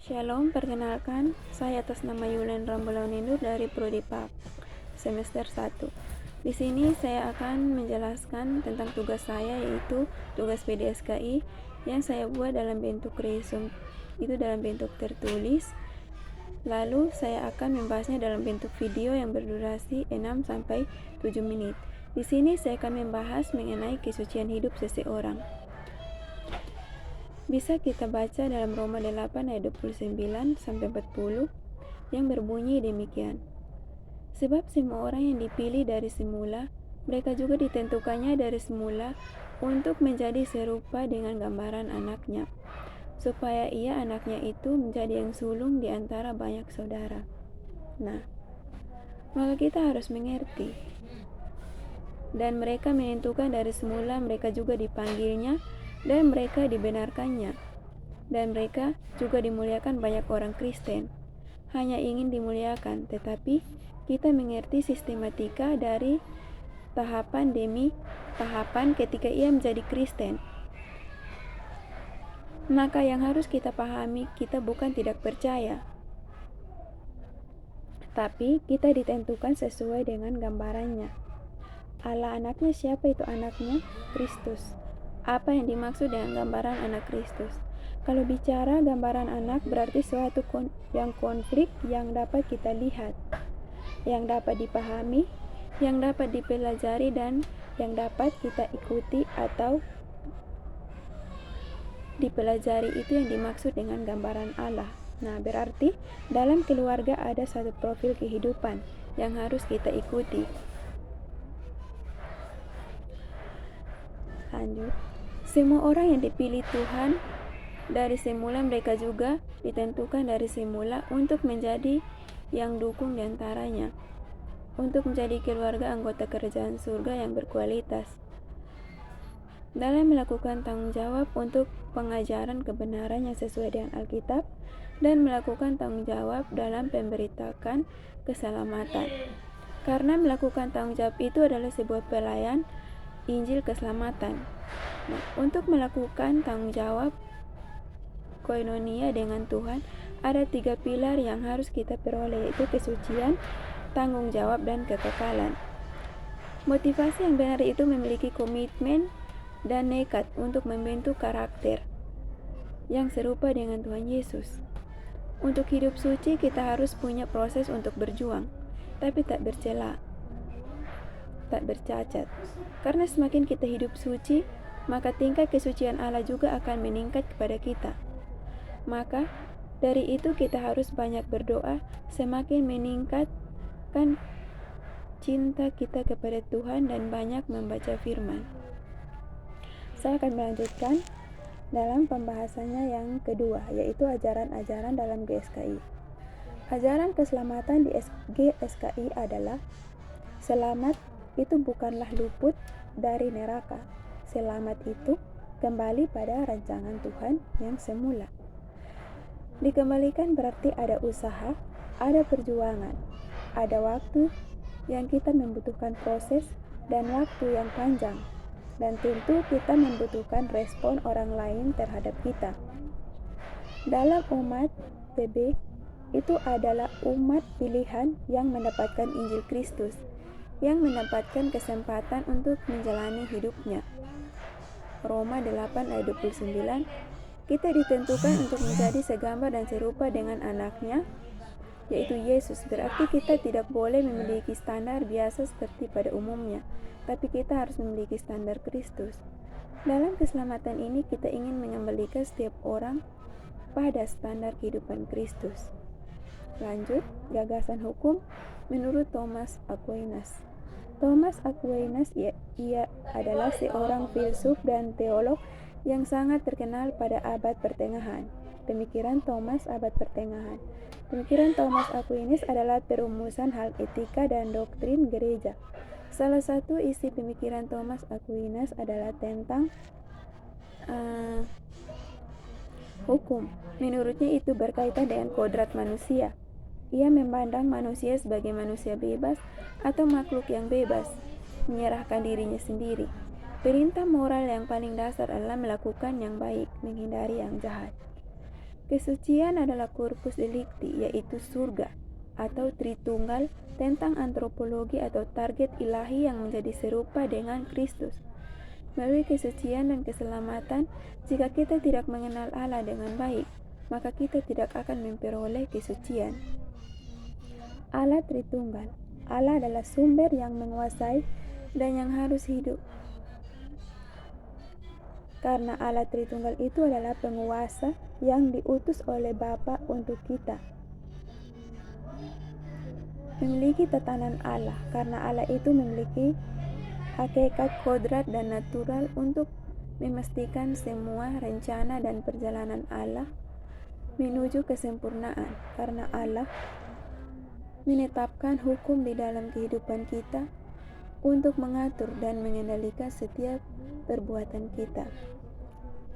Shalom, perkenalkan, saya atas nama Yulen Rambolaunindur dari Prodi PAK, semester 1. Di sini saya akan menjelaskan tentang tugas saya, yaitu tugas PDSKI yang saya buat dalam bentuk resume, itu dalam bentuk tertulis. Lalu saya akan membahasnya dalam bentuk video yang berdurasi 6-7 menit. Di sini saya akan membahas mengenai kesucian hidup seseorang. Bisa kita baca dalam Roma 8 ayat 29-40 yang berbunyi demikian. Sebab semua orang yang dipilih dari semula, mereka juga ditentukannya dari semula untuk menjadi serupa dengan gambaran anaknya, supaya ia anaknya itu menjadi yang sulung di antara banyak saudara. Nah, maka kita harus mengerti. Dan mereka menentukan dari semula, mereka juga dipanggilnya, dan mereka dibenarkannya. Dan mereka juga dimuliakan banyak orang Kristen. Hanya ingin dimuliakan, tetapi kita mengerti sistematika dari tahapan demi tahapan ketika ia menjadi Kristen. Maka yang harus kita pahami, kita bukan tidak percaya, tapi kita ditentukan sesuai dengan gambarannya. Allah anaknya siapa itu anaknya? Kristus. Apa yang dimaksud dengan gambaran anak Kristus? Kalau bicara gambaran anak berarti suatu yang konflik yang dapat kita lihat, yang dapat dipahami, yang dapat dipelajari, dan yang dapat kita ikuti atau dipelajari. Itu yang dimaksud dengan gambaran Allah. Nah, berarti dalam keluarga ada satu profil kehidupan yang harus kita ikuti. Lanjut. Semua orang yang dipilih Tuhan dari semula, mereka juga ditentukan dari semula untuk menjadi yang dukung diantaranya, untuk menjadi keluarga anggota kerajaan surga yang berkualitas, dalam melakukan tanggung jawab untuk pengajaran kebenaran yang sesuai dengan Alkitab, dan melakukan tanggung jawab dalam pemberitakan keselamatan. Karena melakukan tanggung jawab itu adalah sebuah pelayan Injil keselamatan. Nah, untuk melakukan tanggung jawab koinonia dengan Tuhan, ada 3 pilar yang harus kita peroleh, yaitu kesucian, tanggung jawab, dan kekekalan. Motivasi yang benar itu memiliki komitmen dan nekat untuk membentuk karakter yang serupa dengan Tuhan Yesus. Untuk hidup suci, kita harus punya proses untuk berjuang, tapi tak bercela, tak bercacat. Karena semakin kita hidup suci, maka tingkat kesucian Allah juga akan meningkat kepada kita. Maka dari itu kita harus banyak berdoa, semakin meningkatkan cinta kita kepada Tuhan, dan banyak membaca firman. Saya akan melanjutkan dalam pembahasannya yang kedua, yaitu ajaran-ajaran dalam GSKI. Ajaran keselamatan di GSKI adalah selamat itu bukanlah luput dari neraka. Selamat itu kembali pada rancangan Tuhan yang semula. Dikembalikan berarti ada usaha, ada perjuangan, ada waktu yang kita membutuhkan proses dan waktu yang panjang, dan tentu kita membutuhkan respon orang lain terhadap kita. Dalam umat PB itu adalah umat pilihan yang mendapatkan Injil Kristus, yang mendapatkan kesempatan untuk menjalani hidupnya. Roma 8 ayat 29, kita ditentukan untuk menjadi segambar dan serupa dengan anaknya, yaitu Yesus. Berarti kita tidak boleh memiliki standar biasa seperti pada umumnya, tapi kita harus memiliki standar Kristus. Dalam keselamatan ini kita ingin mengembalikan setiap orang pada standar kehidupan Kristus. Lanjut, gagasan hukum menurut Thomas Aquinas. Thomas Aquinas ia adalah seorang filsuf dan teolog yang sangat terkenal pada abad pertengahan. Pemikiran Thomas abad pertengahan. Pemikiran Thomas Aquinas adalah perumusan hal etika dan doktrin gereja. Salah satu isi pemikiran Thomas Aquinas adalah tentang hukum. Menurutnya itu berkaitan dengan kodrat manusia. Ia memandang manusia sebagai manusia bebas atau makhluk yang bebas, menyerahkan dirinya sendiri. Perintah moral yang paling dasar adalah melakukan yang baik, menghindari yang jahat. Kesucian adalah corpus delicti, yaitu surga atau Tritunggal tentang antropologi atau target ilahi yang menjadi serupa dengan Kristus. Melalui kesucian dan keselamatan, jika kita tidak mengenal Allah dengan baik, maka kita tidak akan memperoleh kesucian. Allah Tritunggal. Allah adalah sumber yang menguasai dan yang harus hidup. Karena Allah Tritunggal itu adalah penguasa yang diutus oleh Bapa untuk kita. Memiliki tatanan Allah, karena Allah itu memiliki hakikat kodrat dan natural untuk memastikan semua rencana dan perjalanan Allah menuju kesempurnaan, karena Allah menetapkan hukum di dalam kehidupan kita untuk mengatur dan mengendalikan setiap perbuatan kita.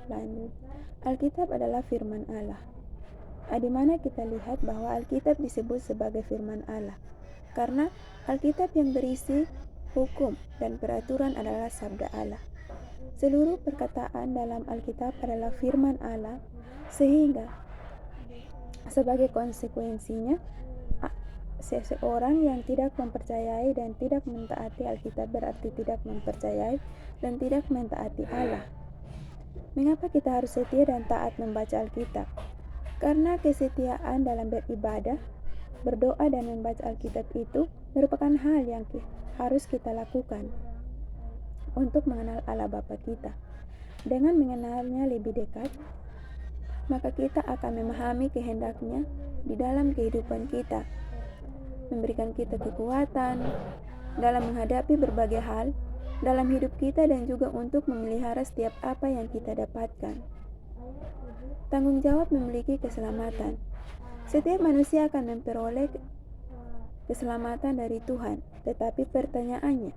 Lanjut, Alkitab adalah firman Allah. Di mana kita lihat bahwa Alkitab disebut sebagai firman Allah, karena Alkitab yang berisi hukum dan peraturan adalah sabda Allah. Seluruh perkataan dalam Alkitab adalah firman Allah, sehingga sebagai konsekuensinya seseorang yang tidak mempercayai dan tidak mentaati Alkitab berarti tidak mempercayai dan tidak mentaati Allah. Mengapa kita harus setia dan taat membaca Alkitab? Karena kesetiaan dalam beribadah, berdoa dan membaca Alkitab itu merupakan hal yang harus kita lakukan untuk mengenal Allah Bapa kita. Dengan mengenalnya lebih dekat, maka kita akan memahami kehendaknya di dalam kehidupan kita, memberikan kita kekuatan dalam menghadapi berbagai hal dalam hidup kita dan juga untuk memelihara setiap apa yang kita dapatkan. Tanggung jawab memiliki keselamatan. Setiap manusia akan memperoleh keselamatan dari Tuhan, tetapi pertanyaannya,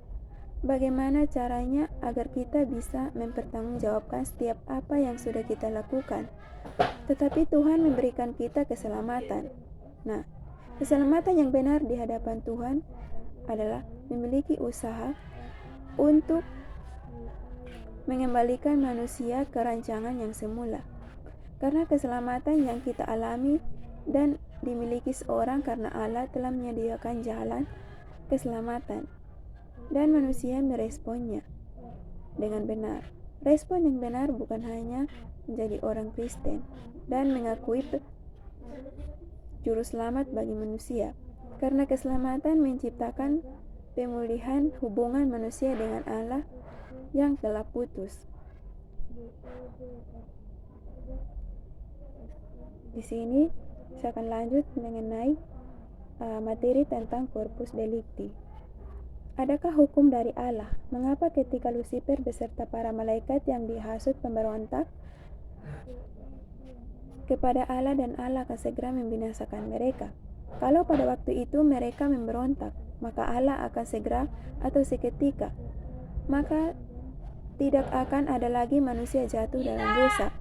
bagaimana caranya agar kita bisa mempertanggungjawabkan setiap apa yang sudah kita lakukan? Tetapi Tuhan memberikan kita keselamatan. Nah, keselamatan yang benar di hadapan Tuhan adalah memiliki usaha untuk mengembalikan manusia ke rancangan yang semula. Karena keselamatan yang kita alami dan dimiliki seorang karena Allah telah menyediakan jalan keselamatan dan manusia meresponnya dengan benar. Respon yang benar bukan hanya menjadi orang Kristen dan mengakui juru selamat bagi manusia, karena keselamatan menciptakan pemulihan hubungan manusia dengan Allah yang telah putus. Di sini saya akan lanjut mengenai materi tentang corpus delicti. Adakah hukum dari Allah? Mengapa ketika Lucifer beserta para malaikat yang dihasut pemberontak kepada Allah dan Allah akan segera membinasakan mereka? Kalau pada waktu itu mereka memberontak, maka Allah akan segera atau seketika, maka tidak akan ada lagi manusia jatuh dalam dosa.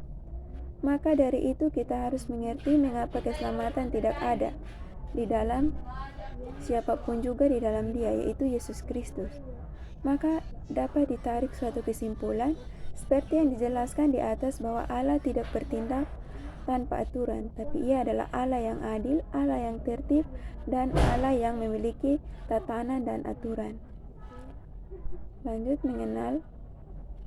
Maka dari itu kita harus mengerti mengapa keselamatan tidak ada di dalam siapapun juga di dalam Dia, yaitu Yesus Kristus. Maka dapat ditarik suatu kesimpulan seperti yang dijelaskan di atas bahwa Allah tidak bertindak tanpa aturan, tapi Ia adalah Allah yang adil, Allah yang tertib, dan Allah yang memiliki tatanan dan aturan. Lanjut mengenal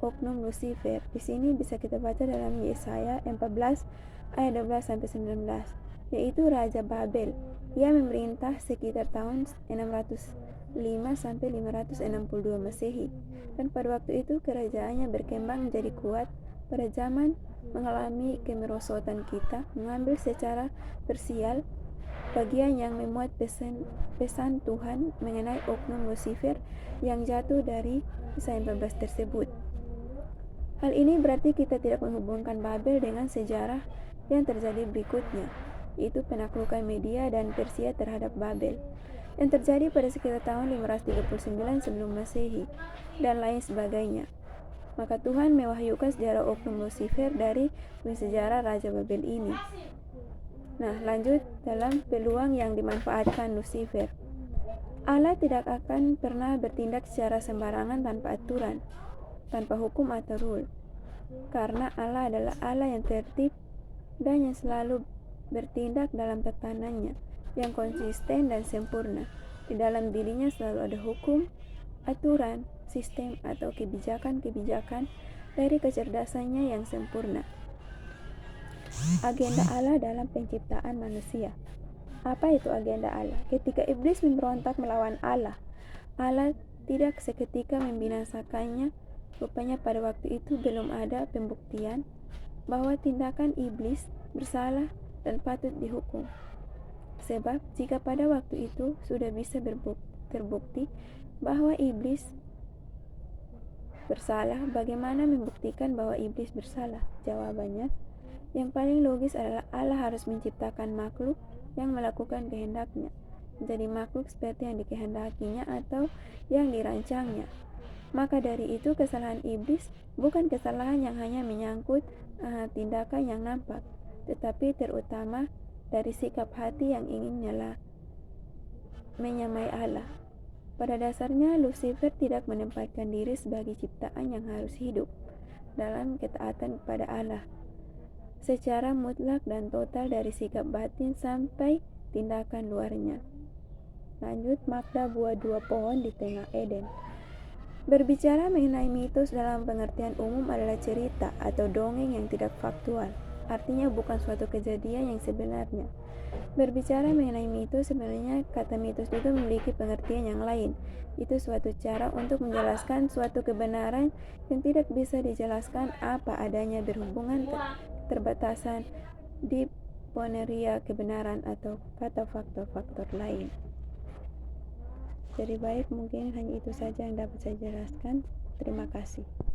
oknum Lucifer. Di sini bisa kita baca dalam Yesaya 14 ayat 12 sampai 19, yaitu Raja Babel. Ia memerintah sekitar tahun 605 sampai 562 Masehi. Dan pada waktu itu kerajaannya berkembang menjadi kuat. Pada zaman mengalami kemerosotan kita, mengambil secara parsial bagian yang memuat pesan Tuhan mengenai oknum Lucifer yang jatuh dari Yesaya 14 tersebut. Hal ini berarti kita tidak menghubungkan Babel dengan sejarah yang terjadi berikutnya, yaitu penaklukan Media dan Persia terhadap Babel yang terjadi pada sekitar tahun 539 sebelum Masehi dan lain sebagainya. Maka Tuhan mewahyukan sejarah oknum Lucifer dari sejarah Raja Babel ini. Nah, lanjut dalam peluang yang dimanfaatkan Lucifer. Allah tidak akan pernah bertindak secara sembarangan tanpa aturan, tanpa hukum atau rule. Karena Allah adalah Allah yang tertib dan yang selalu bertindak dalam tatanannya yang konsisten dan sempurna. Di dalam dirinya selalu ada hukum, aturan, sistem, atau kebijakan-kebijakan dari kecerdasannya yang sempurna. Agenda Allah dalam penciptaan manusia. Apa itu agenda Allah? Ketika iblis memberontak melawan Allah, Allah tidak seketika membinasakannya. Rupanya pada waktu itu belum ada pembuktian bahwa tindakan iblis bersalah dan patut dihukum. Sebab jika pada waktu itu sudah bisa terbukti bahwa iblis bersalah, bagaimana membuktikan bahwa iblis bersalah? Jawabannya, yang paling logis adalah Allah harus menciptakan makhluk yang melakukan kehendaknya, menjadi makhluk seperti yang dikehendakinya atau yang dirancangnya. Maka dari itu kesalahan iblis bukan kesalahan yang hanya menyangkut tindakan yang nampak, tetapi terutama dari sikap hati yang ingin menyamai Allah. Pada dasarnya Lucifer tidak menempatkan diri sebagai ciptaan yang harus hidup dalam ketaatan kepada Allah secara mutlak dan total dari sikap batin sampai tindakan luarnya. Lanjut, Magda buah 2 pohon di tengah Eden. Berbicara mengenai mitos dalam pengertian umum adalah cerita atau dongeng yang tidak faktual, artinya bukan suatu kejadian yang sebenarnya. Berbicara mengenai mitos, sebenarnya kata mitos juga memiliki pengertian yang lain. Itu suatu cara untuk menjelaskan suatu kebenaran yang tidak bisa dijelaskan apa adanya berhubungan keterbatasan di poneria kebenaran atau kata faktor-faktor lain. Jadi baik, mungkin hanya itu saja yang dapat saya jelaskan. Terima kasih.